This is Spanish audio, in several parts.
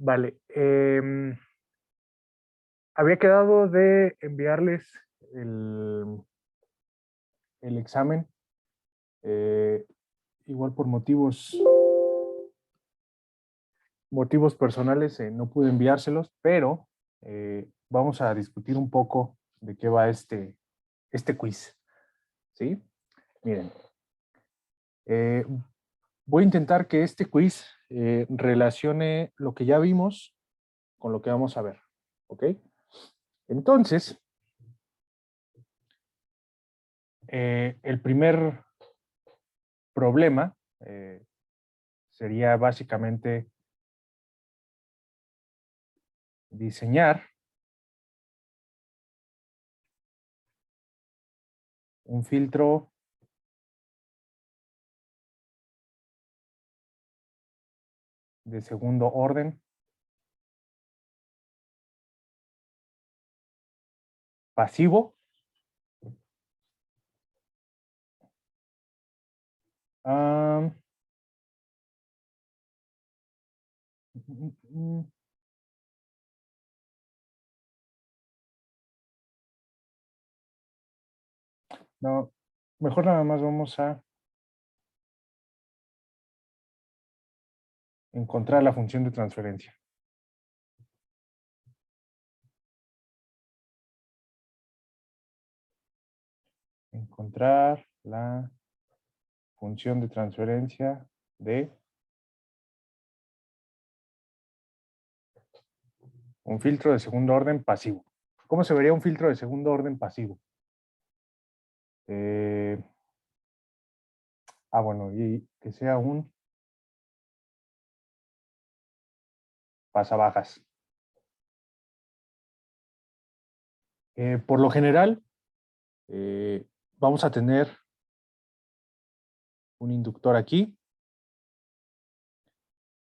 Vale. Había quedado de enviarles el, el examen. eh, Igual por motivos personales no pude enviárselos, pero vamos a discutir un poco de qué va este quiz. ¿Sí? Miren, eh, voy a intentar que este quiz relacione lo que ya vimos con lo que vamos a ver. ¿Ok? Entonces, el primer problema sería básicamente diseñar un filtro de segundo orden pasivo. Ah, mm, mm, no, mejor nada más vamos a encontrar la función de transferencia. Encontrar la función de transferencia de un filtro de segundo orden pasivo. ¿Cómo se vería un filtro de segundo orden pasivo? Eh, bueno, y que sea un pasabajas. Por lo general, eh, vamos a tener un inductor aquí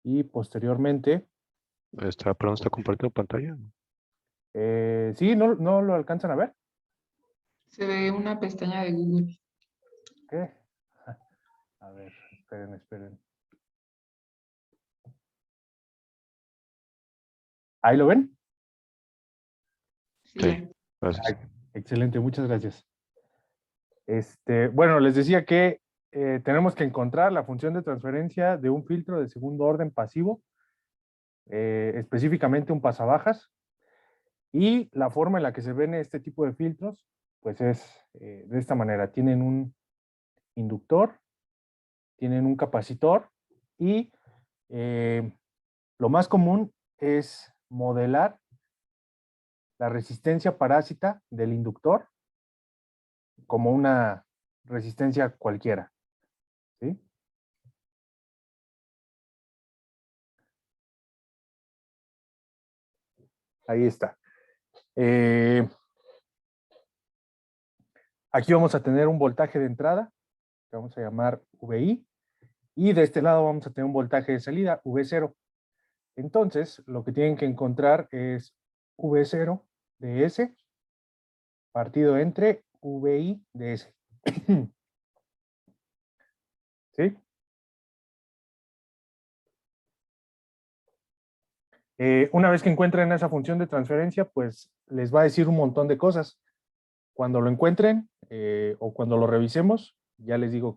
y posteriormente, Perdón, ¿está compartiendo pantalla? sí, no lo alcanzan a ver. Se ve una pestaña de Google. ¿Qué? A ver, esperen. ¿Ahí lo ven? Sí, Sí, gracias. Ay, excelente, muchas gracias. Bueno, les decía que tenemos que encontrar la función de transferencia de un filtro de segundo orden pasivo, específicamente un pasabajas, y la forma en la que se ven este tipo de filtros, pues es de esta manera. Tienen un inductor, tienen un capacitor y lo más común es modelar la resistencia parásita del inductor como una resistencia cualquiera. ¿Sí? Ahí está. Aquí vamos a tener un voltaje de entrada, que vamos a llamar VI, y de este lado vamos a tener un voltaje de salida, V0. Entonces, lo que tienen que encontrar es V0 de S partido entre VI de S. ¿Sí? Una vez que encuentren esa función de transferencia, pues les va a decir un montón de cosas. Cuando lo encuentren o cuando lo revisemos, ya les digo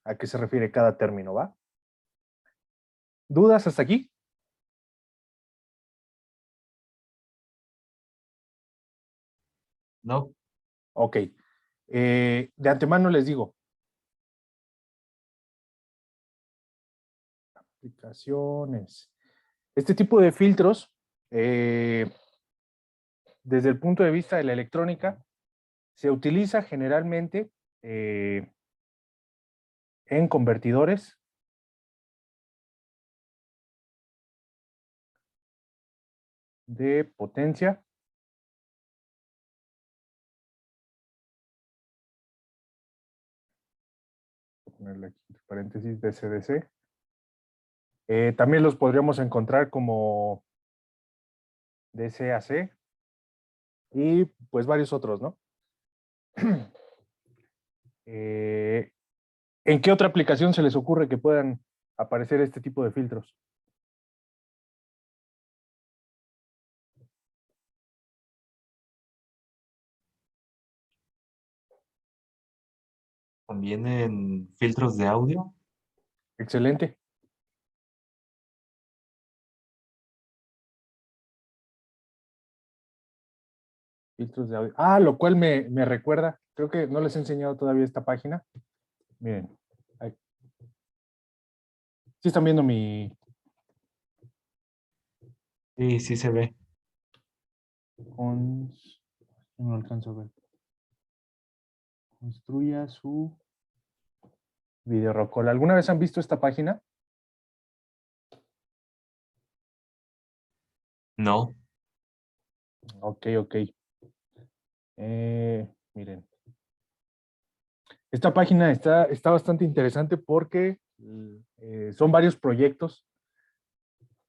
a qué se refiere cada término, ¿va? ¿Dudas hasta aquí? No. Ok. De antemano les digo. Aplicaciones. Este tipo de filtros, desde el punto de vista de la electrónica, se utiliza generalmente en convertidores de potencia. Voy a ponerle aquí entre paréntesis DC-DC. También los podríamos encontrar como DC-AC y pues varios otros, ¿no? ¿En qué otra aplicación se les ocurre que puedan aparecer este tipo de filtros? También en filtros de audio. Excelente. Filtros de audio. Ah, lo cual me recuerda, creo que no les he enseñado todavía esta página. Miren, ahí. Sí están viendo mi... Sí, sí se ve. No alcanzo a ver. Construya su video roll. ¿Alguna vez han visto esta página? No. Ok, ok. Miren. Esta página está bastante interesante porque son varios proyectos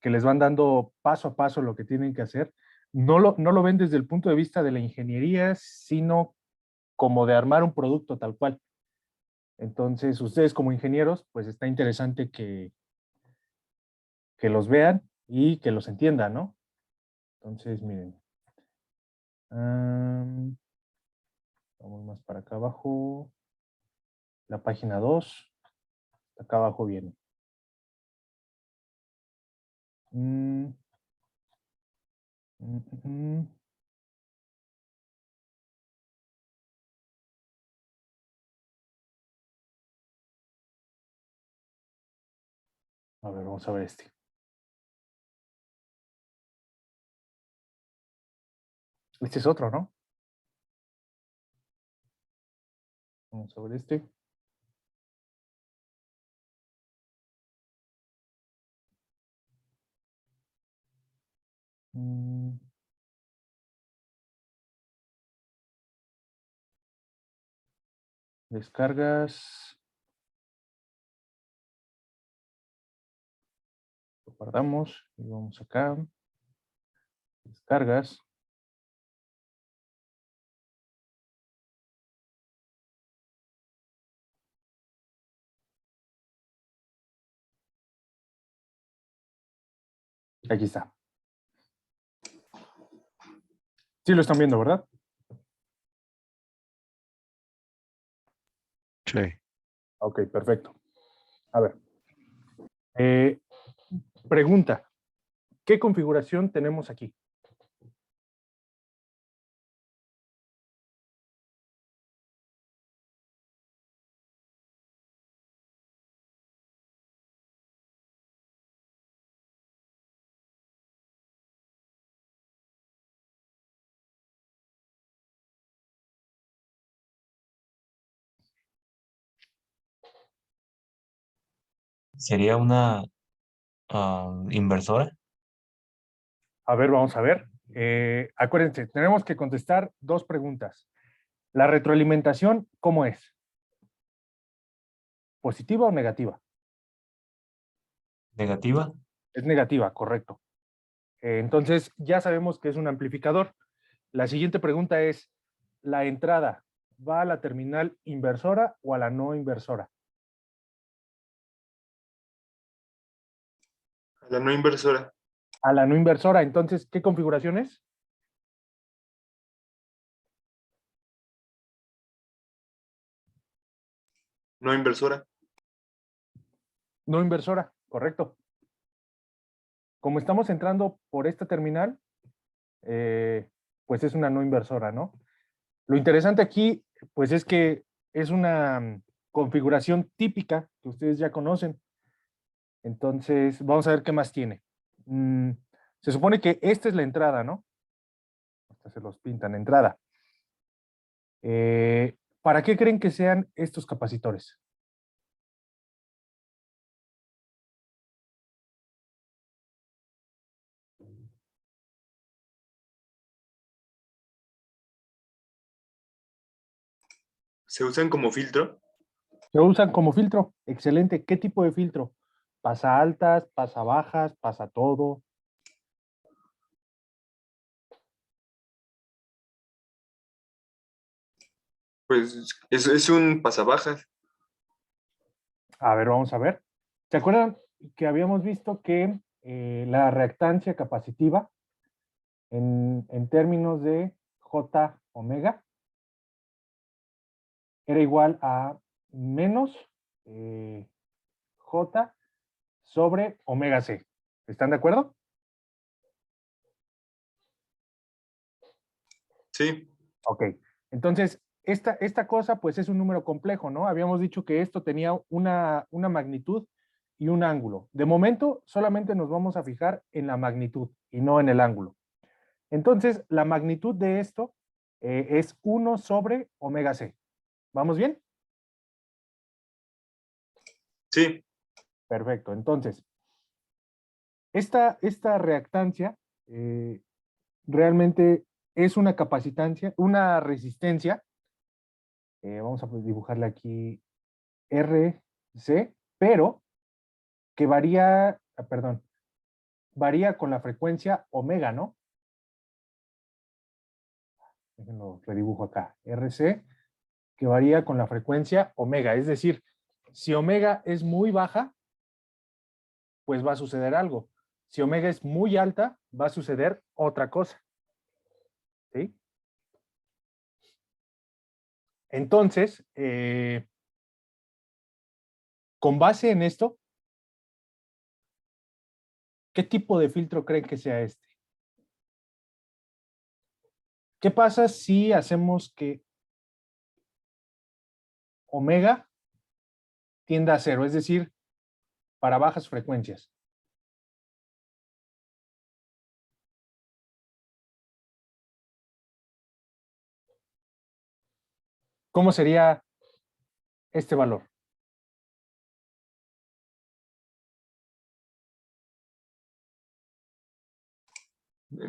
que les van dando paso a paso lo que tienen que hacer. No lo ven desde el punto de vista de la ingeniería, sino como de armar un producto tal cual. Entonces, ustedes como ingenieros, pues está interesante que los vean y que los entiendan, ¿no? Entonces, miren. Vamos más para acá abajo. La página 2. Acá abajo viene. Mm, mm, mm. A ver, vamos a ver este. Este es otro, ¿no? Vamos a ver este. Mm, Descargas. Lo guardamos y vamos acá. Descargas. Aquí está. Sí lo están viendo, ¿verdad? Sí. Ok, perfecto. A ver. Eh, Pregunta. ¿Qué configuración tenemos aquí? ¿Sería una inversora? A ver, vamos a ver. Acuérdense, tenemos que contestar dos preguntas. ¿La retroalimentación cómo es? ¿Positiva o negativa? ¿Negativa? Es negativa, correcto. Entonces, ya sabemos que es un amplificador. La siguiente pregunta es, ¿la entrada va a la terminal inversora o a la no inversora? La no inversora. A la no inversora. Entonces, ¿qué configuración es? No inversora. No inversora, correcto. Como estamos entrando por esta terminal, pues es una no inversora, ¿no? Lo interesante aquí, pues es que es una configuración típica que ustedes ya conocen. Entonces, vamos a ver qué más tiene. Se supone que esta es la entrada, ¿no? Hasta se los pintan, entrada. ¿Para qué creen que sean estos capacitores? Se usan como filtro. Se usan como filtro. Excelente. ¿Qué tipo de filtro? ¿Pasa altas, pasa bajas, pasa todo? Pues es un pasabajas. A ver, vamos a ver. ¿Se acuerdan que habíamos visto que la reactancia capacitiva en términos de J omega era igual a menos J sobre omega C. ¿Están de acuerdo? Sí, Ok. Entonces, esta cosa pues es un número complejo, ¿no? Habíamos dicho que esto tenía una magnitud y un ángulo. De momento, solamente nos vamos a fijar en la magnitud y no en el ángulo. Entonces, la magnitud de esto es 1 sobre omega C. ¿Vamos bien? sí, Perfecto. Entonces, esta reactancia realmente es una capacitancia, una resistencia. Vamos a dibujarle aquí RC, pero que varía, perdón, varía con la frecuencia omega, ¿no? Déjenlo redibujo acá. RC, que varía con la frecuencia omega. Es decir, si omega es muy baja, pues va a suceder algo. Si omega es muy alta, va a suceder otra cosa. ¿Sí? Entonces, con base en esto, ¿qué tipo de filtro creen que sea este? ¿Qué pasa si hacemos que omega tienda a cero? Es decir, para bajas frecuencias. ¿Cómo sería este valor?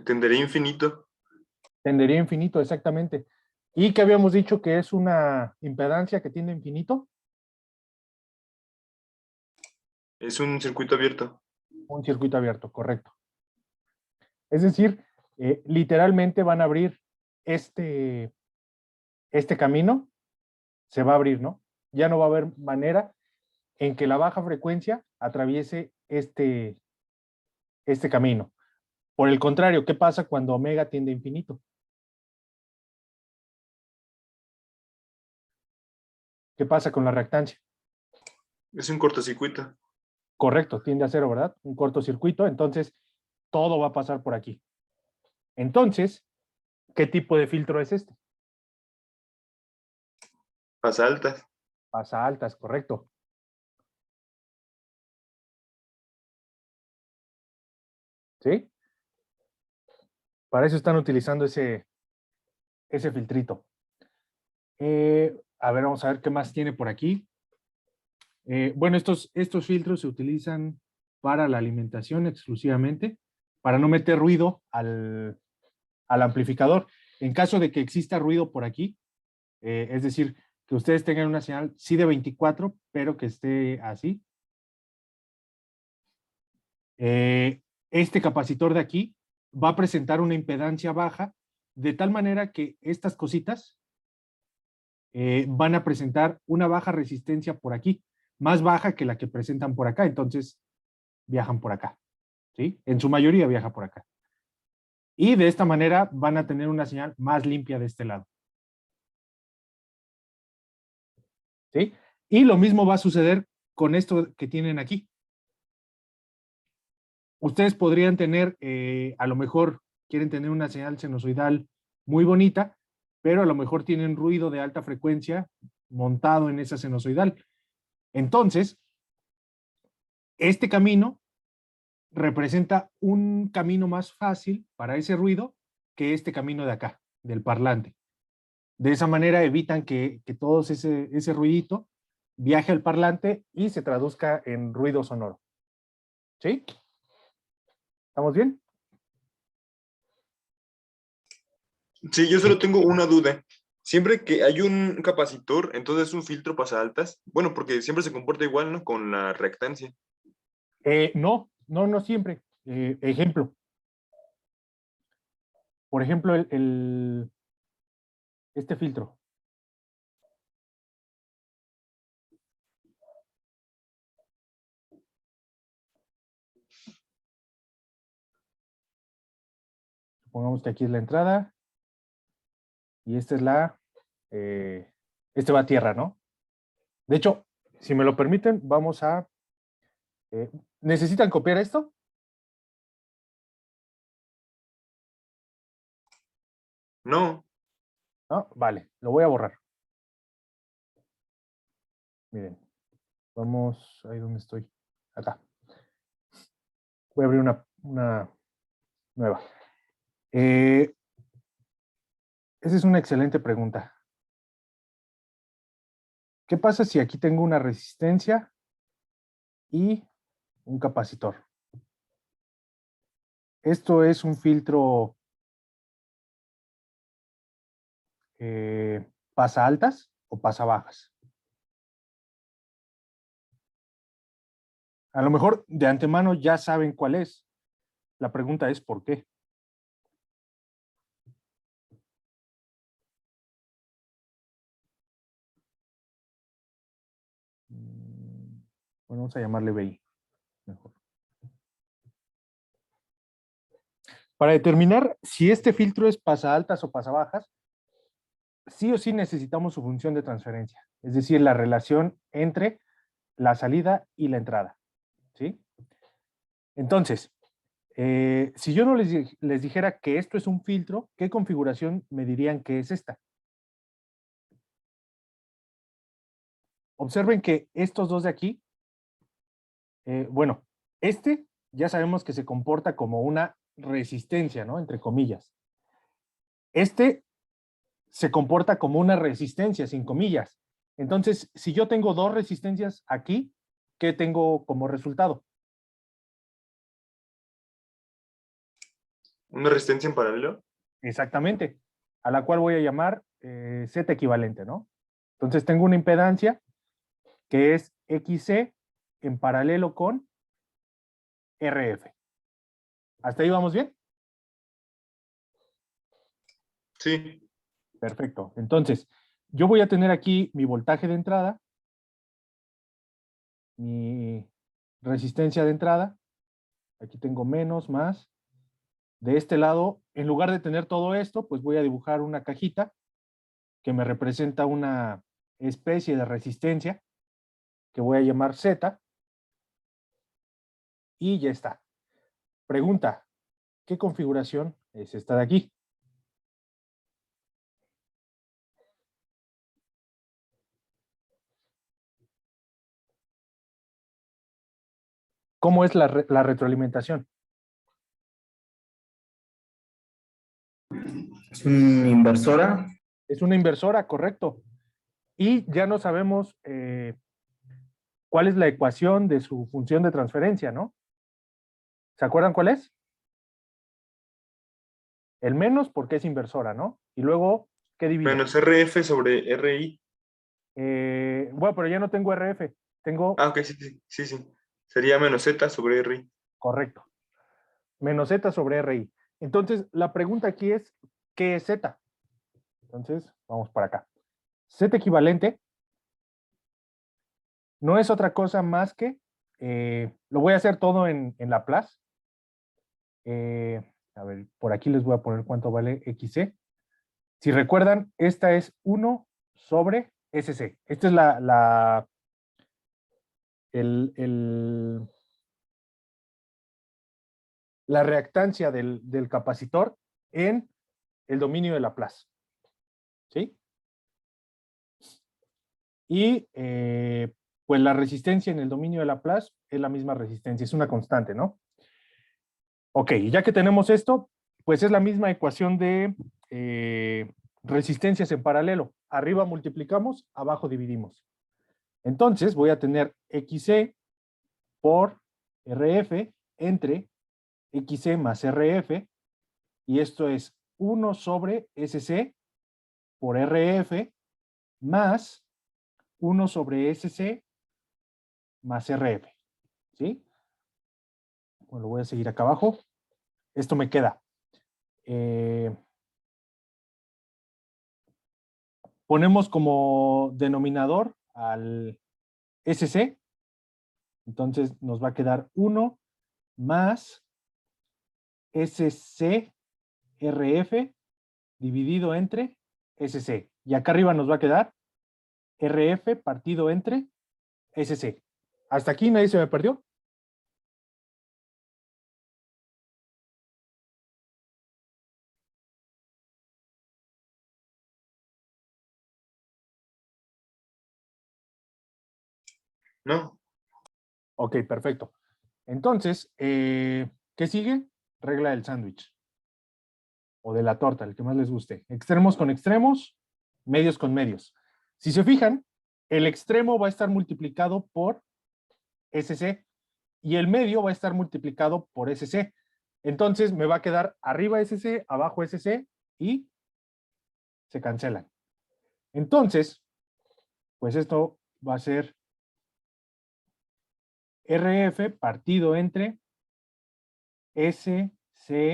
tendería infinito. Tendería a infinito, exactamente. ¿Y que habíamos dicho que es una impedancia que tiende a infinito? Es un circuito abierto. Un circuito abierto, correcto. Es decir, literalmente van a abrir este camino, se va a abrir, ¿no? Ya no va a haber manera en que la baja frecuencia atraviese este camino. Por el contrario, ¿qué pasa cuando omega tiende a infinito? ¿Qué pasa con la reactancia? Es un cortocircuito. Correcto, tiende a cero, ¿verdad? Un cortocircuito, entonces todo va a pasar por aquí. Entonces, ¿qué tipo de filtro es este? Pasa altas. Pasa altas, correcto. ¿Sí? Para eso están utilizando ese filtrito. A ver, vamos a ver qué más tiene por aquí. Bueno, estos filtros se utilizan para la alimentación exclusivamente, para no meter ruido al amplificador. En caso de que exista ruido por aquí, es decir, que ustedes tengan una señal sí de 24, pero que esté así. Este capacitor de aquí va a presentar una impedancia baja, de tal manera que estas cositas van a presentar una baja resistencia por aquí, más baja que la que presentan por acá, entonces viajan por acá, ¿sí? En su mayoría viaja por acá. Y de esta manera van a tener una señal más limpia de este lado. ¿Sí? Y lo mismo va a suceder con esto que tienen aquí. Ustedes podrían tener, a lo mejor quieren tener una señal sinusoidal muy bonita, pero a lo mejor tienen ruido de alta frecuencia montado en esa sinusoidal. Entonces, este camino representa un camino más fácil para ese ruido que este camino de acá, del parlante. De esa manera evitan que todo ese ruidito viaje al parlante y se traduzca en ruido sonoro. ¿Sí? ¿Estamos bien? Sí, yo solo tengo una duda. Siempre que hay un capacitor, entonces un filtro pasa altas. Bueno, porque siempre se comporta igual, ¿no? Con la reactancia. No siempre. Ejemplo. Por ejemplo, este filtro. Supongamos que aquí es la entrada y esta es este va a tierra, ¿no? De hecho, si me lo permiten, vamos a... ¿necesitan copiar esto? No, No, vale, lo voy a borrar. Miren, vamos, ahí donde estoy, acá. Voy a abrir una nueva. Esa es una excelente pregunta. ¿Qué pasa si aquí tengo una resistencia y un capacitor? Esto es un filtro pasa altas o pasa bajas. A lo mejor de antemano ya saben cuál es. La pregunta es ¿por qué? Bueno, vamos a llamarle BI. Mejor. Para determinar si este filtro es pasa altas o pasa bajas, sí o sí necesitamos su función de transferencia, es decir, la relación entre la salida y la entrada, ¿sí? Entonces, si yo no les dijera que esto es un filtro, ¿qué configuración me dirían que es esta? Observen que estos dos de aquí, bueno, este ya sabemos que se comporta como una resistencia, ¿no? Entre comillas. Este se comporta como una resistencia, sin comillas. Entonces, si yo tengo dos resistencias aquí, ¿qué tengo como resultado? una resistencia en paralelo. Exactamente, a la cual voy a llamar Z equivalente, ¿no? Entonces tengo una impedancia que es XC en paralelo con RF. ¿Hasta ahí vamos bien? Sí, Perfecto. Entonces, yo voy a tener aquí mi voltaje de entrada, mi resistencia de entrada. Aquí tengo menos, más. De este lado, en lugar de tener todo esto, pues voy a dibujar una cajita que me representa una especie de resistencia que voy a llamar Z. Y ya está. Pregunta, ¿qué configuración es esta de aquí? ¿Cómo es la retroalimentación? Es una inversora. Es una inversora, correcto. Y ya no sabemos cuál es la ecuación de su función de transferencia, ¿no? ¿Se acuerdan cuál es? El menos porque es inversora, ¿no? Y luego, ¿qué divido? menos RF sobre RI. Bueno, pero ya no tengo RF, tengo, Ah, ok, sí, sí, sí, sí. Sería menos Z sobre RI. correcto, menos Z sobre RI. Entonces, la pregunta aquí es, ¿qué es Z? Entonces, vamos para acá. Z equivalente no es otra cosa más que, lo voy a hacer todo en Laplace. A ver, por aquí les voy a poner cuánto vale XC. Si recuerdan, esta es 1 sobre SC. Esta es la reactancia del capacitor en el dominio de Laplace. ¿Sí? Y pues la resistencia en el dominio de Laplace es la misma resistencia, es una constante, ¿no? Ok, ya que tenemos esto, pues es la misma ecuación de resistencias en paralelo. Arriba multiplicamos, abajo dividimos. Entonces voy a tener XC por RF entre XC más RF, y esto es 1 sobre SC por RF más 1 sobre SC más RF. ¿Sí? Bueno, lo voy a seguir acá abajo. Esto me queda. Ponemos como denominador al SC. Entonces nos va a quedar 1 más SC RF dividido entre SC. Y acá arriba nos va a quedar RF partido entre SC. ¿Hasta aquí nadie se me perdió? ¿No? Ok, perfecto. Entonces, ¿qué sigue? Regla del sándwich. O de la torta, el que más les guste. Extremos con extremos, medios con medios. Si se fijan, el extremo va a estar multiplicado por SC y el medio va a estar multiplicado por SC. Entonces me va a quedar arriba SC, abajo SC y se cancelan. Entonces, pues esto va a ser RF partido entre SCRF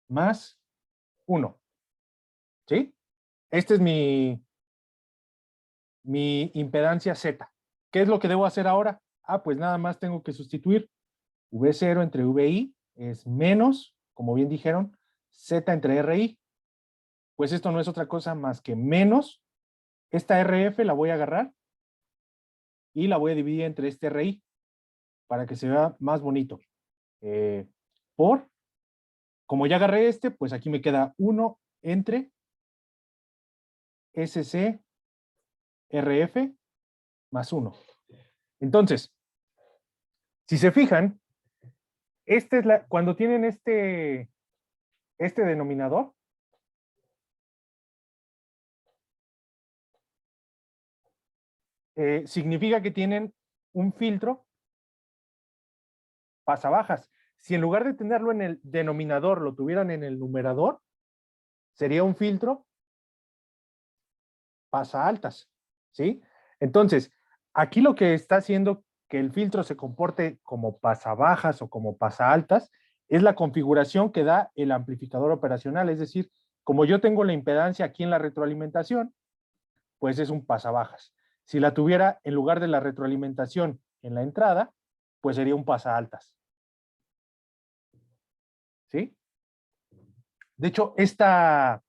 más 1. ¿Sí? Este es mi impedancia Z. ¿Qué es lo que debo hacer ahora? Ah, pues nada más tengo que sustituir V0 entre VI es menos, como bien dijeron, Z entre RI. Pues esto no es otra cosa más que menos. Esta RF la voy a agarrar y la voy a dividir entre este RI para que se vea más bonito. Como ya agarré este, pues aquí me queda 1 entre SC RF más 1. Entonces, si se fijan, cuando tienen este denominador, significa que tienen un filtro pasabajas. Si en lugar de tenerlo en el denominador, lo tuvieran en el numerador, sería un filtro pasa altas, ¿sí? Entonces, aquí lo que está haciendo que el filtro se comporte como pasa bajas o como pasa altas es la configuración que da el amplificador operacional, es decir, como yo tengo la impedancia aquí en la retroalimentación, pues es un pasa bajas. Si la tuviera en lugar de la retroalimentación en la entrada, pues sería un pasa altas. ¿Sí? De hecho, esta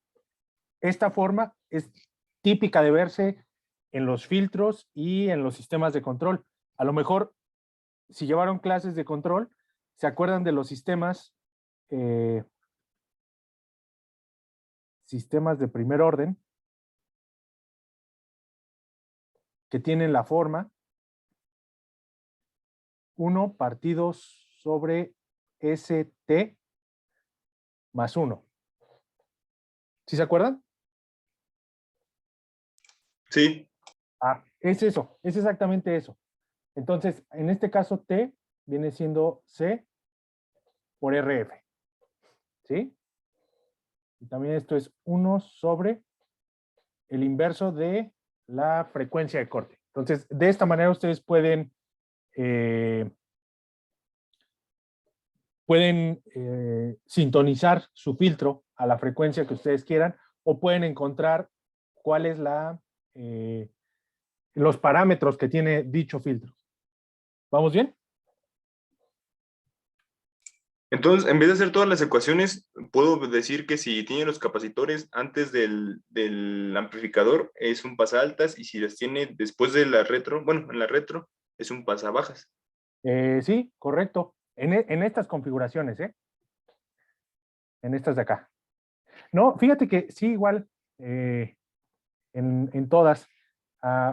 forma es típica de verse en los filtros y en los sistemas de control. A lo mejor, si llevaron clases de control, se acuerdan de los sistemas de primer orden que tienen la forma 1 partido sobre ST más 1. ¿Sí se acuerdan? Sí. Ah, es eso, es exactamente eso. Entonces, en este caso, T viene siendo C por RF. ¿Sí? Y también esto es 1 sobre el inverso de la frecuencia de corte. Entonces, de esta manera ustedes pueden sintonizar su filtro a la frecuencia que ustedes quieran o pueden encontrar cuál es los parámetros que tiene dicho filtro. ¿Vamos bien? Entonces, en vez de hacer todas las ecuaciones, puedo decir que si tiene los capacitores antes del amplificador, es un pasaaltas, y si las tiene después de la retro, bueno, en la retro, es un pasabajas. Sí, correcto. En estas configuraciones, ¿eh? En estas de acá. No, fíjate que sí, igual, en todas.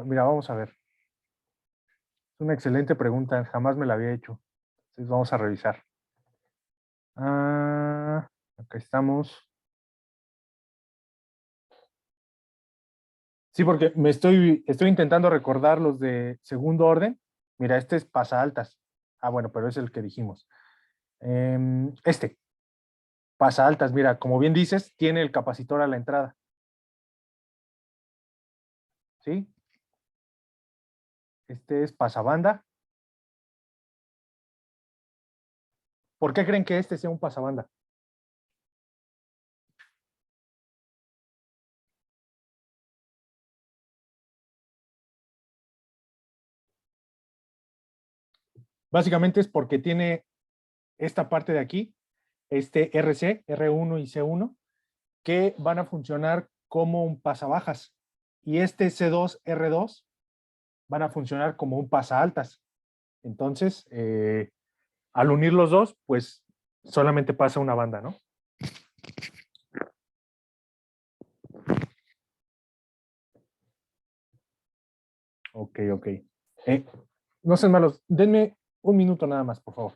Mira, vamos a ver. Es una excelente pregunta, jamás me la había hecho. Entonces vamos a revisar. Acá estamos. Sí, porque estoy intentando recordar los de segundo orden. Mira, este es pasa altas. Bueno, pero es el que dijimos. Pasa altas, mira, como bien dices, tiene el capacitor a la entrada. ¿Sí? Este es pasabanda. ¿Por qué creen que este sea un pasabanda? Básicamente es porque tiene esta parte de aquí, este RC, R1 y C1, que van a funcionar como un pasabajas. y este C2, R2 van a funcionar como un pasaaltas. Entonces, al unir los dos, pues solamente pasa una banda, ¿no? Ok, ok. No sean malos, denme un minuto nada más, por favor.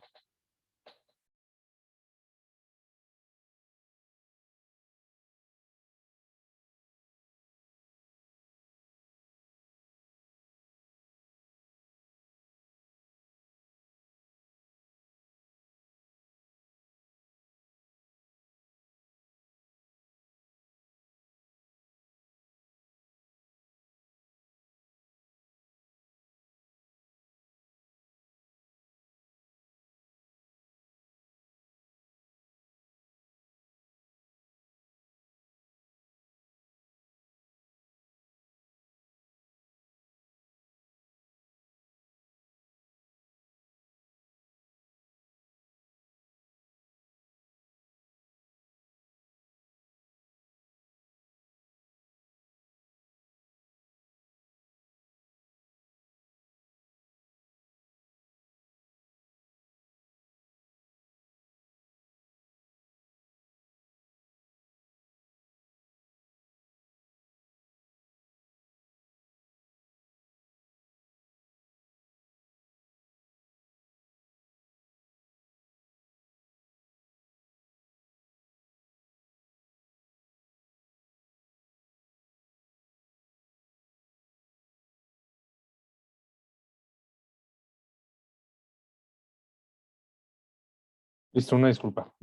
Listo, una disculpa.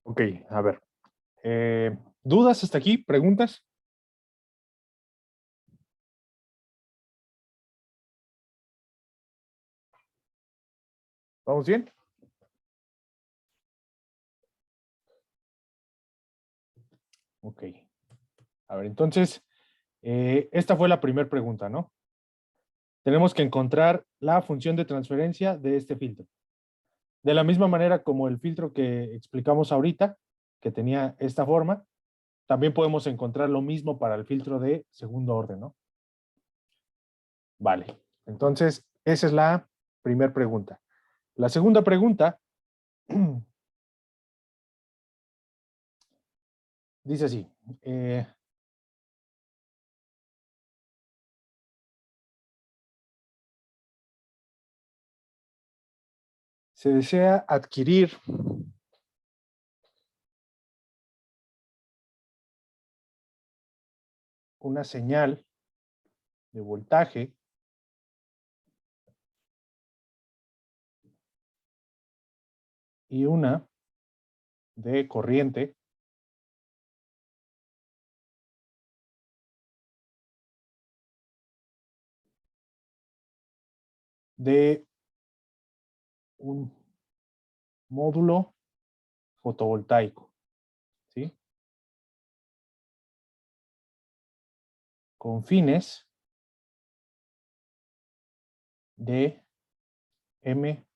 Ok, a ver. ¿Dudas hasta aquí? ¿Preguntas? ¿Vamos bien? Ok. A ver, entonces, esta fue la primera pregunta, ¿no? Tenemos que encontrar la función de transferencia de este filtro. De la misma manera como el filtro que explicamos ahorita, que tenía esta forma, también podemos encontrar lo mismo para el filtro de segundo orden, ¿no? Vale. Entonces, esa es la primera pregunta. La segunda pregunta dice así. Se desea adquirir una señal de voltaje y una de corriente de un módulo fotovoltaico, ¿sí? Con fines de MPPT.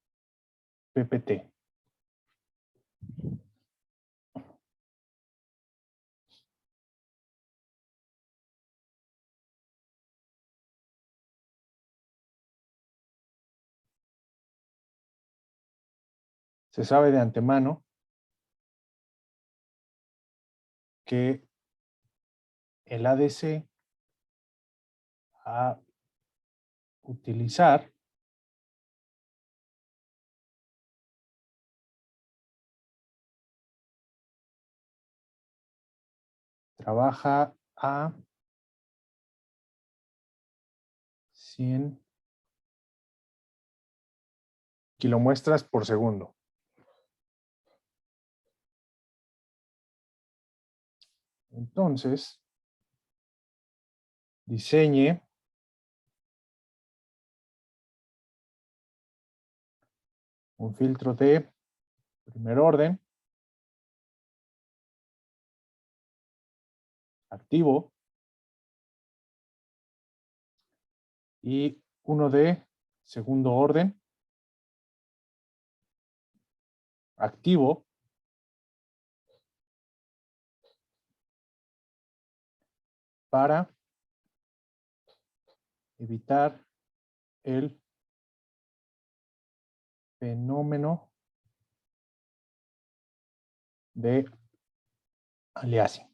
Se sabe de antemano que el ADC a utilizar trabaja a 100 kilomuestras por segundo. Entonces, diseñe un filtro de primer orden, activo, y uno de segundo orden, activo, para evitar el fenómeno de aliasing.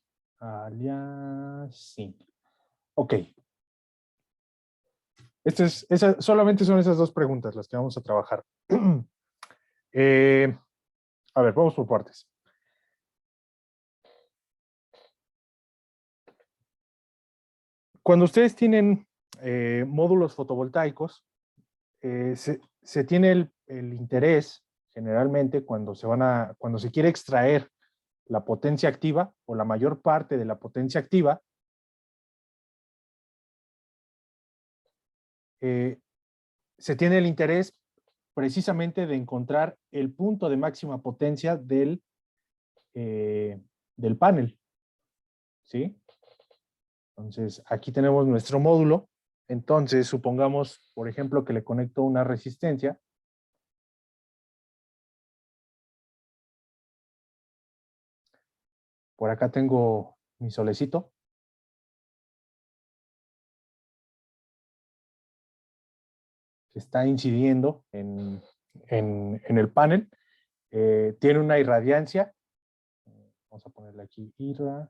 Ok. Solamente son esas dos preguntas las que vamos a trabajar. A ver, vamos por partes. Cuando ustedes tienen módulos fotovoltaicos, se tiene el interés, generalmente, cuando se quiere extraer la potencia activa o la mayor parte de la potencia activa, se tiene el interés precisamente de encontrar el punto de máxima potencia del panel, ¿sí? Entonces, aquí tenemos nuestro módulo. Entonces, supongamos, por ejemplo, que le conecto una resistencia. Por acá tengo mi solecito. Que está incidiendo en el panel. Tiene una irradiancia. Vamos a ponerle aquí irradiancia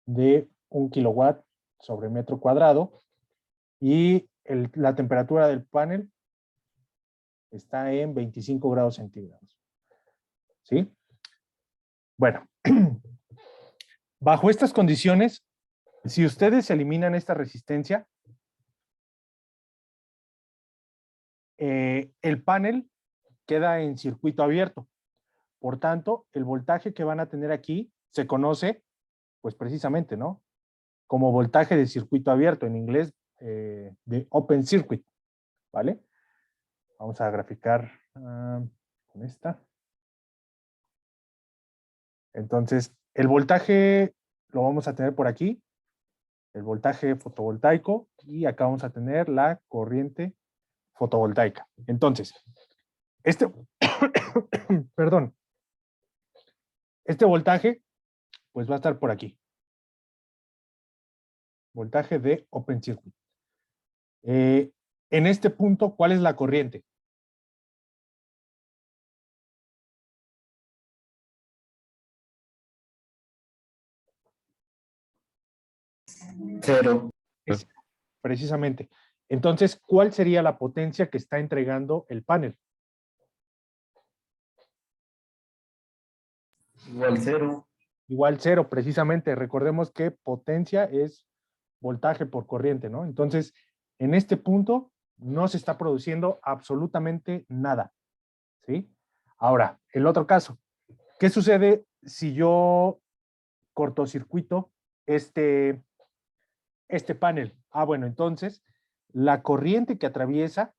de 1 kilowatt sobre metro cuadrado. Y la temperatura del panel está en 25 grados centígrados. ¿Sí? Bueno, bajo estas condiciones, si ustedes eliminan esta resistencia, el panel queda en circuito abierto. Por tanto, el voltaje que van a tener aquí se conoce, pues precisamente, ¿no? Como voltaje de circuito abierto, en inglés, de open circuit, ¿vale? Vamos a graficar con esta. Entonces, el voltaje lo vamos a tener por aquí, el voltaje fotovoltaico, y acá vamos a tener la corriente fotovoltaica. Entonces, perdón, este voltaje, pues va a estar por aquí. Voltaje de open circuit. En este punto, ¿cuál es la corriente? Cero. Precisamente. Entonces, ¿cuál sería la potencia que está entregando el panel? Igual cero. Igual cero, precisamente. Recordemos que potencia es voltaje por corriente, ¿no? Entonces, en este punto no se está produciendo absolutamente nada, ¿sí? Ahora, el otro caso. ¿Qué sucede si yo cortocircuito este panel? Bueno, entonces, la corriente que atraviesa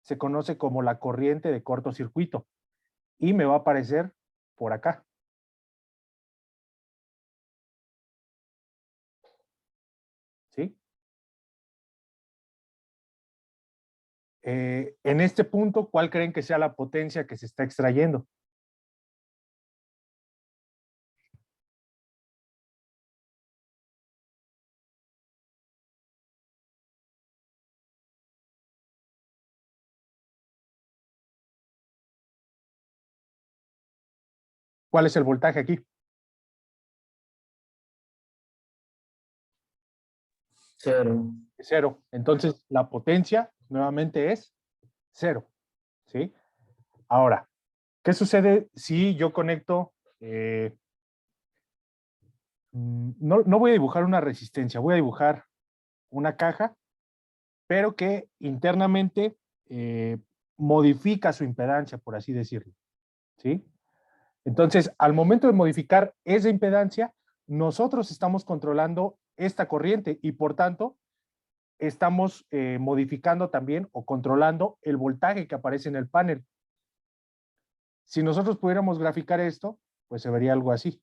se conoce como la corriente de cortocircuito y me va a aparecer por acá. ¿Sí? En este punto, ¿cuál creen que sea la potencia que se está extrayendo? ¿Cuál es el voltaje aquí? Cero. Cero. Entonces, la potencia nuevamente es cero. ¿Sí? Ahora, ¿qué sucede si yo conecto? No voy a dibujar una resistencia, voy a dibujar una caja, pero que internamente modifica su impedancia, por así decirlo. ¿Sí? Entonces, al momento de modificar esa impedancia, nosotros estamos controlando esta corriente y por tanto estamos modificando también o controlando el voltaje que aparece en el panel. Si nosotros pudiéramos graficar esto, pues se vería algo así.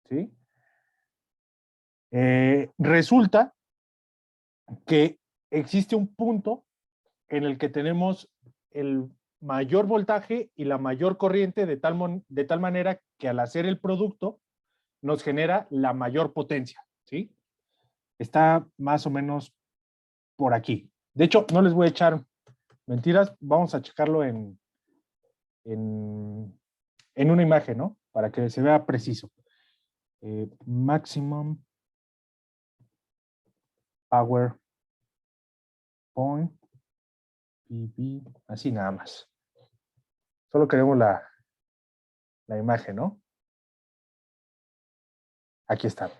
¿Sí? Resulta que existe un punto en el que tenemos mayor voltaje y la mayor corriente de tal manera que al hacer el producto nos genera la mayor potencia, ¿sí? Está más o menos por aquí. De hecho, no les voy a echar mentiras, vamos a checarlo en una imagen, ¿no? Para que se vea preciso. Maximum power point, PV, así nada más. Solo queremos la imagen, ¿no? Aquí está.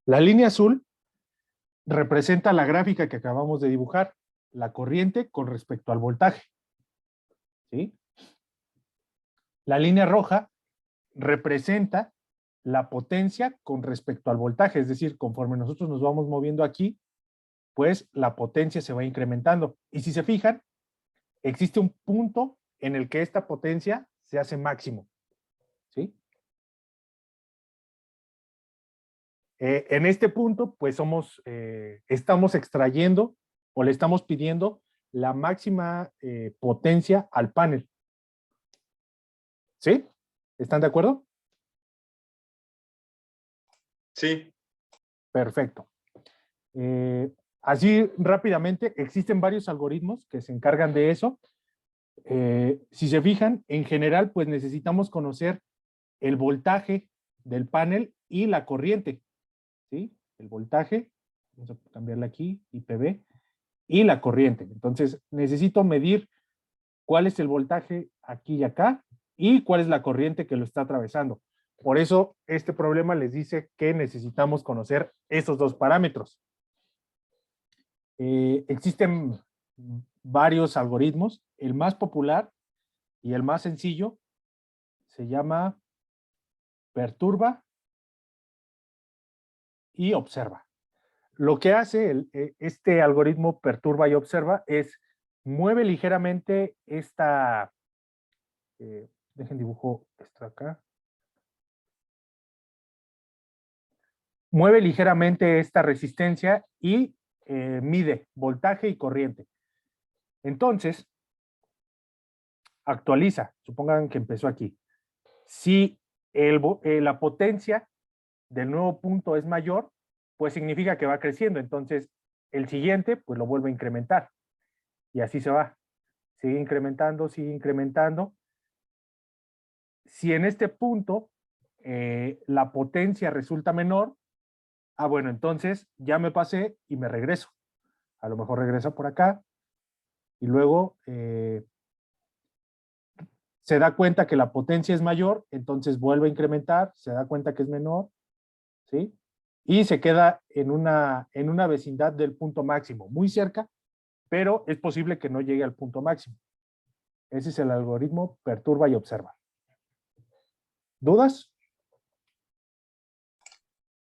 La línea azul representa la gráfica que acabamos de dibujar, la corriente con respecto al voltaje, ¿sí? La línea roja representa la potencia con respecto al voltaje, es decir, conforme nosotros nos vamos moviendo aquí, pues la potencia se va incrementando. Y si se fijan, existe un punto en el que esta potencia se hace máximo, ¿sí? En este punto, pues estamos extrayendo o le estamos pidiendo la máxima potencia al panel. ¿Sí? ¿Están de acuerdo? Sí. Perfecto. Así rápidamente, existen varios algoritmos que se encargan de eso. Si se fijan, en general, pues necesitamos conocer el voltaje del panel y la corriente, ¿sí? El voltaje, vamos a cambiarle aquí, IPV, y la corriente. Entonces, necesito medir cuál es el voltaje aquí y acá y cuál es la corriente que lo está atravesando. Por eso, este problema les dice que necesitamos conocer esos dos parámetros. Existen varios algoritmos. El más popular y el más sencillo se llama perturba y observa. Lo que hace este algoritmo perturba y observa es mueve ligeramente esta, dejen dibujo esto acá. Mueve ligeramente esta resistencia y mide voltaje y corriente. Entonces, actualiza, supongan que empezó aquí. Si la potencia del nuevo punto es mayor, pues significa que va creciendo. Entonces, el siguiente, pues lo vuelve a incrementar. Y así se va. Sigue incrementando, sigue incrementando. Si en este punto la potencia resulta menor, bueno, entonces ya me pasé y me regreso. A lo mejor regresa por acá y luego se da cuenta que la potencia es mayor, entonces vuelve a incrementar, se da cuenta que es menor, ¿sí? Y se queda en una vecindad del punto máximo, muy cerca, pero es posible que no llegue al punto máximo. Ese es el algoritmo perturba y observa. ¿Dudas?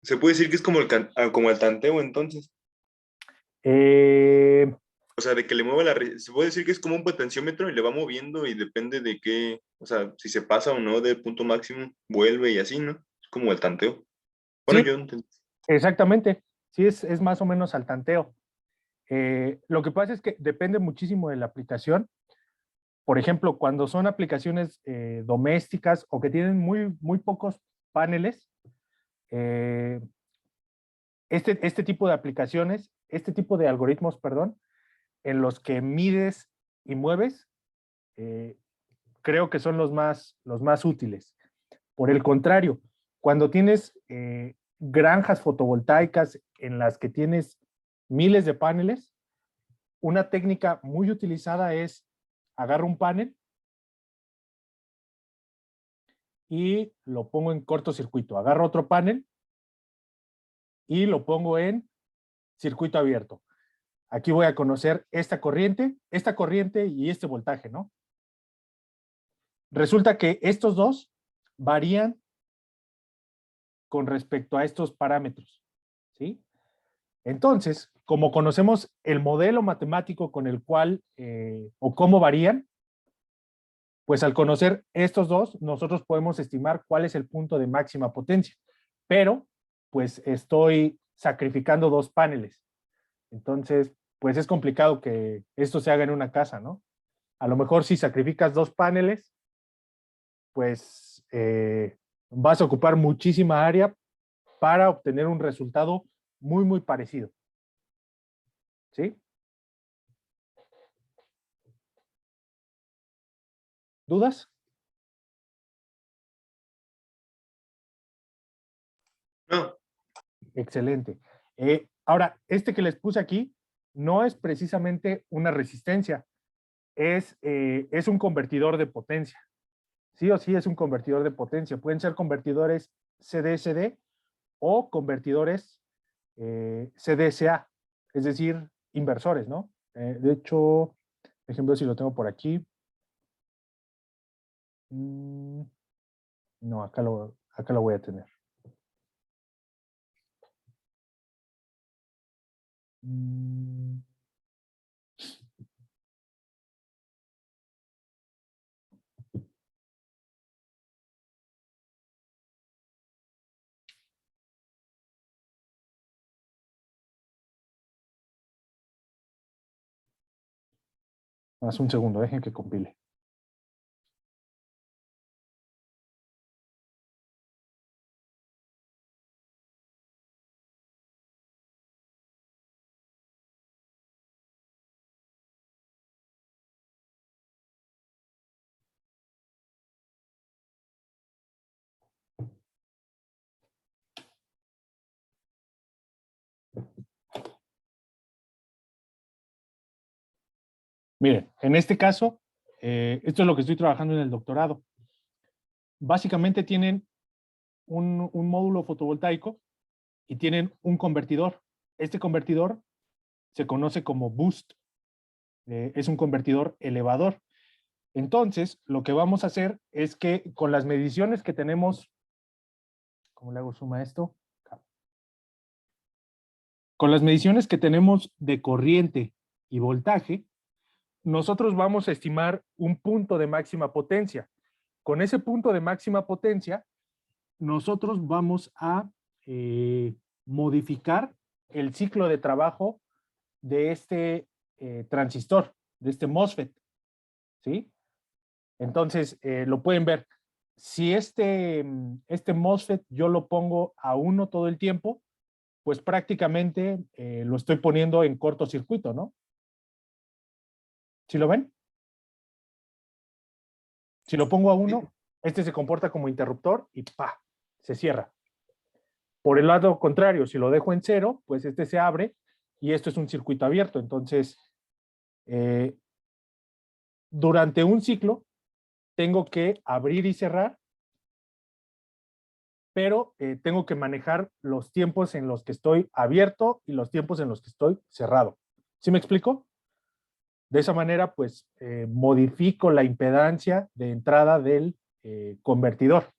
Se puede decir que es como el tanteo, entonces. O sea, de que le mueve se puede decir que es como un potenciómetro y le va moviendo y depende de qué, o sea, si se pasa o no del punto máximo, vuelve y así, ¿no? Es como el tanteo. Bueno, Sí, yo entendí. exactamente. Sí, es más o menos al tanteo. Lo que pasa es que depende muchísimo de la aplicación. Por ejemplo, cuando son aplicaciones domésticas o que tienen muy pocos paneles, este tipo de aplicaciones, este tipo de algoritmos, perdón, en los que mides y mueves, creo que son los más útiles. Por el contrario, cuando tienes granjas fotovoltaicas en las que tienes miles de paneles, una técnica muy utilizada es agarro un panel y lo pongo en cortocircuito. Agarro otro panel y lo pongo en circuito abierto. Aquí voy a conocer esta corriente y este voltaje, ¿no? Resulta que estos dos varían con respecto a estos parámetros, ¿sí? Entonces, como conocemos el modelo matemático con el cual o cómo varían, pues al conocer estos dos, nosotros podemos estimar cuál es el punto de máxima potencia. Pero, pues estoy sacrificando dos paneles. Entonces, pues es complicado que esto se haga en una casa, ¿no? A lo mejor si sacrificas 2 paneles, pues vas a ocupar muchísima área para obtener un resultado muy, muy parecido. ¿Sí? ¿Dudas? No, Excelente. Ahora, este que les puse aquí no es precisamente una resistencia, es un convertidor de potencia. Sí o sí es un convertidor de potencia. Pueden ser convertidores CDSD o convertidores CDSA, es decir, inversores, ¿no? De hecho, por ejemplo, si lo tengo por aquí. No, acá lo voy a tener. Más un segundo, dejen que compile. Miren, en este caso, esto es lo que estoy trabajando en el doctorado. Básicamente tienen un módulo fotovoltaico y tienen un convertidor. Este convertidor se conoce como boost. Es un convertidor elevador. Entonces, lo que vamos a hacer es que con las mediciones que tenemos, ¿cómo le hago suma a esto? Con las mediciones que tenemos de corriente y voltaje, nosotros vamos a estimar un punto de máxima potencia. Con ese punto de máxima potencia, nosotros vamos a modificar el ciclo de trabajo de este transistor, de este MOSFET, ¿sí? Entonces, lo pueden ver. Si este MOSFET yo lo pongo a 1 todo el tiempo, pues prácticamente lo estoy poniendo en cortocircuito, ¿no? ¿Sí lo ven? Si lo pongo a 1, este se comporta como interruptor y ¡pa! Se cierra. Por el lado contrario, si lo dejo en 0, pues este se abre y esto es un circuito abierto. Entonces, durante un ciclo, tengo que abrir y cerrar, pero tengo que manejar los tiempos en los que estoy abierto y los tiempos en los que estoy cerrado. ¿Sí me explico? De esa manera, pues, modifico la impedancia de entrada del convertidor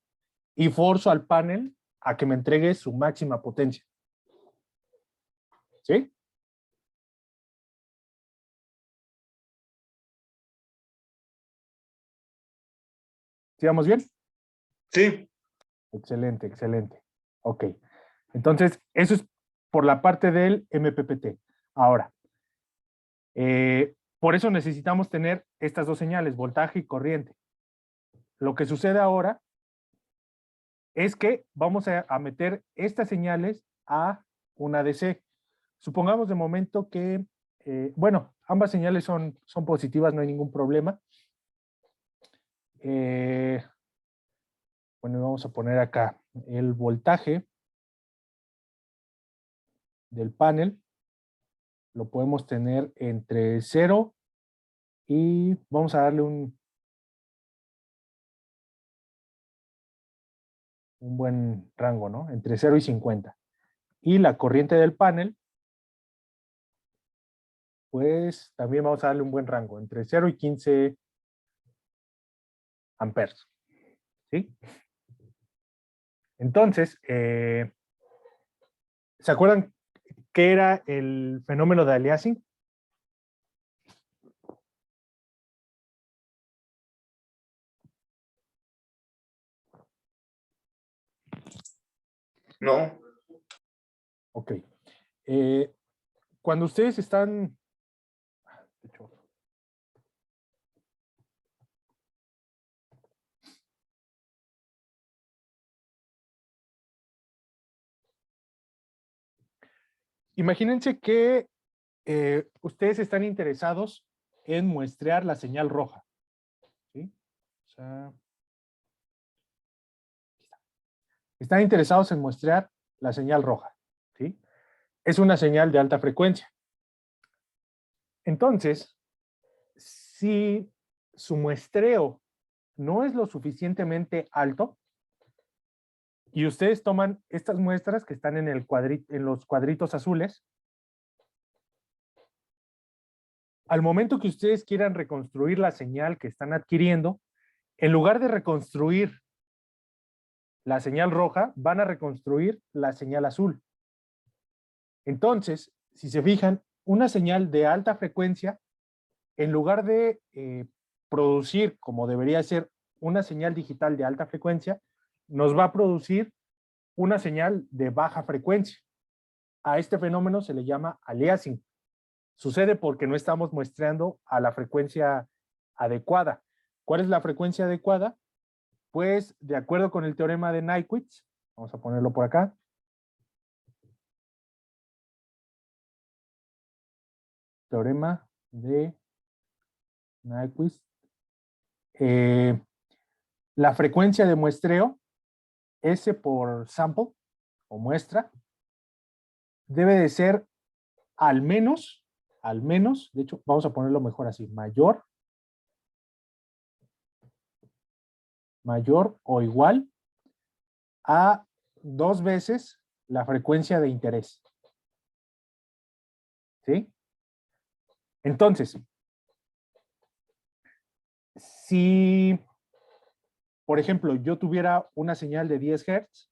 y forzo al panel a que me entregue su máxima potencia. ¿Sí? ¿Sigamos bien? sí, Excelente, excelente. Ok. Entonces, eso es por la parte del MPPT. Ahora, por eso necesitamos tener estas 2 señales, voltaje y corriente. Lo que sucede ahora es que vamos a meter estas señales a una DC. Supongamos de momento que, bueno, ambas señales son positivas, no hay ningún problema. Bueno, vamos a poner acá el voltaje del panel. Lo podemos tener entre 0 y vamos a darle un buen rango, ¿no? Entre 0 y 50. Y la corriente del panel, pues también vamos a darle un buen rango, entre 0 y 15 amperes. ¿Sí? Entonces, ¿se acuerdan qué era el fenómeno de aliasing? no. Ok. Cuando ustedes están... imagínense que ustedes están interesados en muestrear la señal roja. ¿Sí? O sea, están interesados en muestrear la señal roja. ¿Sí? Es una señal de alta frecuencia. Entonces, si su muestreo no es lo suficientemente alto, y ustedes toman estas muestras que están en los cuadritos azules, al momento que ustedes quieran reconstruir la señal que están adquiriendo, en lugar de reconstruir la señal roja, van a reconstruir la señal azul. Entonces, si se fijan, una señal de alta frecuencia, en lugar de producir, como debería ser, una señal digital de alta frecuencia, nos va a producir una señal de baja frecuencia. A este fenómeno se le llama aliasing. Sucede porque no estamos muestreando a la frecuencia adecuada. ¿Cuál es la frecuencia adecuada? Pues, de acuerdo con el teorema de Nyquist, vamos a ponerlo por acá. Teorema de Nyquist. La frecuencia de muestreo, S por sample, o muestra, debe de ser al menos, de hecho, vamos a ponerlo mejor así, mayor o igual a 2 veces la frecuencia de interés. ¿Sí? Entonces, si, por ejemplo, yo tuviera una señal de 10 Hz,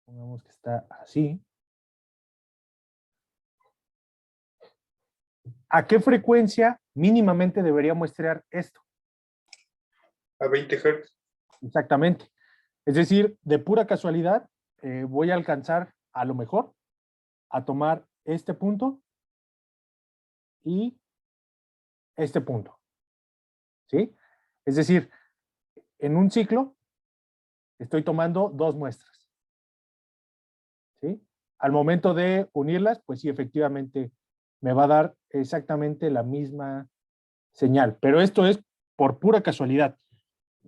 pongamos que está así, ¿a qué frecuencia mínimamente debería muestrear esto? A 20 Hz. Exactamente. Es decir, de pura casualidad, voy a alcanzar a lo mejor a tomar este punto y este punto. ¿Sí? Es decir, en un ciclo estoy tomando 2 muestras. ¿Sí? Al momento de unirlas, pues sí, efectivamente me va a dar exactamente la misma señal. Pero esto es por pura casualidad.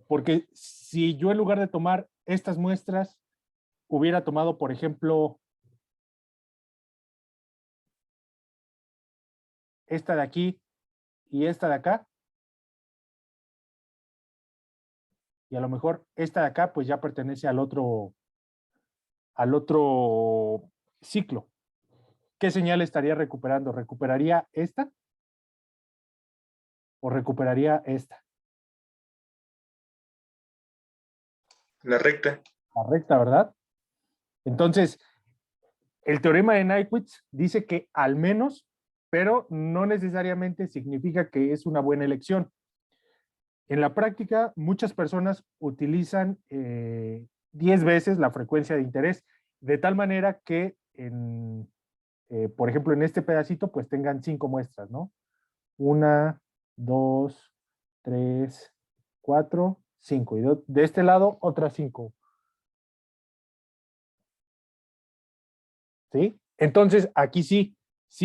Porque si yo en lugar de tomar estas muestras, hubiera tomado, por ejemplo, esta de aquí y esta de acá, y a lo mejor esta de acá pues ya pertenece al otro ciclo. ¿Qué señal estaría recuperando? ¿Recuperaría esta? ¿O recuperaría esta? La recta. La recta, ¿verdad? Entonces, el teorema de Nyquist dice que al menos, pero no necesariamente significa que es una buena elección. En la práctica, muchas personas utilizan 10 veces la frecuencia de interés, de tal manera que, por ejemplo, en este pedacito, pues tengan 5 muestras, ¿no? 1, 2, 3, 4, 5. Y de este lado, otras 5. ¿Sí? Entonces, aquí sí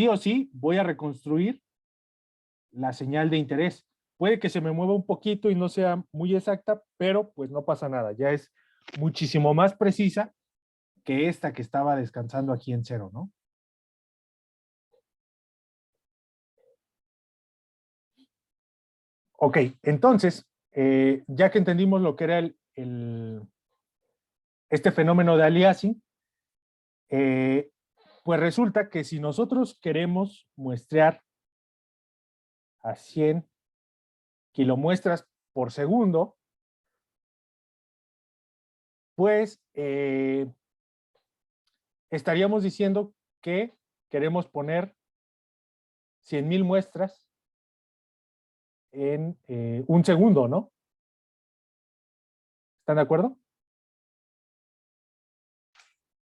o sí, voy a reconstruir la señal de interés. Puede que se me mueva un poquito y no sea muy exacta, pero pues no pasa nada. Ya es muchísimo más precisa que esta que estaba descansando aquí en 0, ¿no? Ok, entonces, ya que entendimos lo que era este fenómeno de aliasing, pues resulta que si nosotros queremos muestrear a 100 kilomuestras por segundo, pues estaríamos diciendo que queremos poner 100,000 muestras en un segundo, ¿no? ¿Están de acuerdo?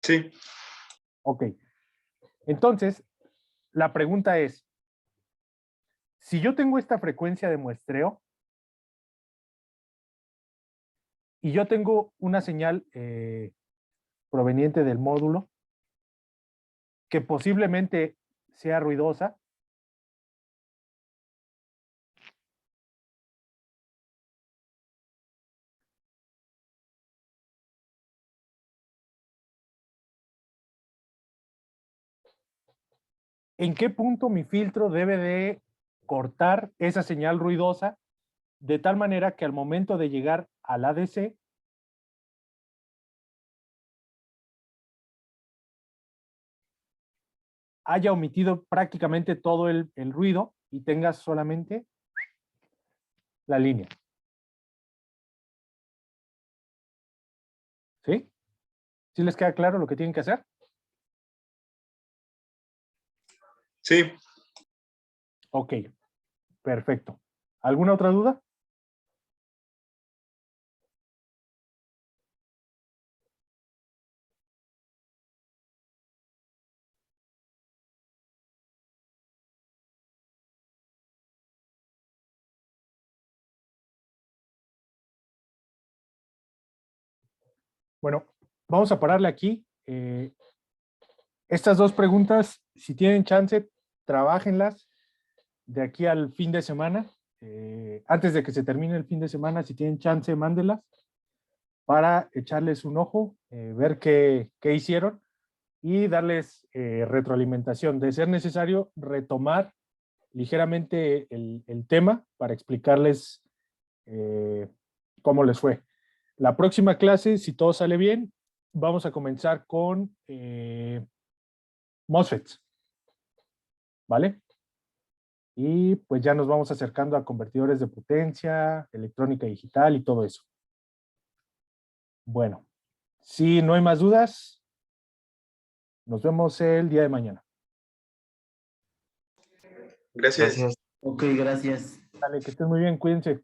Sí. Ok. Entonces, la pregunta es, si yo tengo esta frecuencia de muestreo y yo tengo una señal proveniente del módulo, que posiblemente sea ruidosa. ¿En qué punto mi filtro debe de cortar esa señal ruidosa de tal manera que al momento de llegar al ADC haya omitido prácticamente todo el ruido y tengas solamente la línea? ¿Sí? ¿Sí les queda claro lo que tienen que hacer? Sí, Ok, perfecto. ¿Alguna otra duda? Bueno, vamos a pararle aquí. Estas dos preguntas, si tienen chance, trabájenlas de aquí al fin de semana. Antes de que se termine el fin de semana, si tienen chance, mándenlas para echarles un ojo, ver qué hicieron y darles retroalimentación. De ser necesario, retomar ligeramente el tema para explicarles cómo les fue. La próxima clase, si todo sale bien, vamos a comenzar con MOSFETs, ¿vale? Y pues ya nos vamos acercando a convertidores de potencia, electrónica digital y todo eso. Bueno, si no hay más dudas, nos vemos el día de mañana. gracias. Gracias. Ok, gracias. Dale, que estén muy bien, cuídense.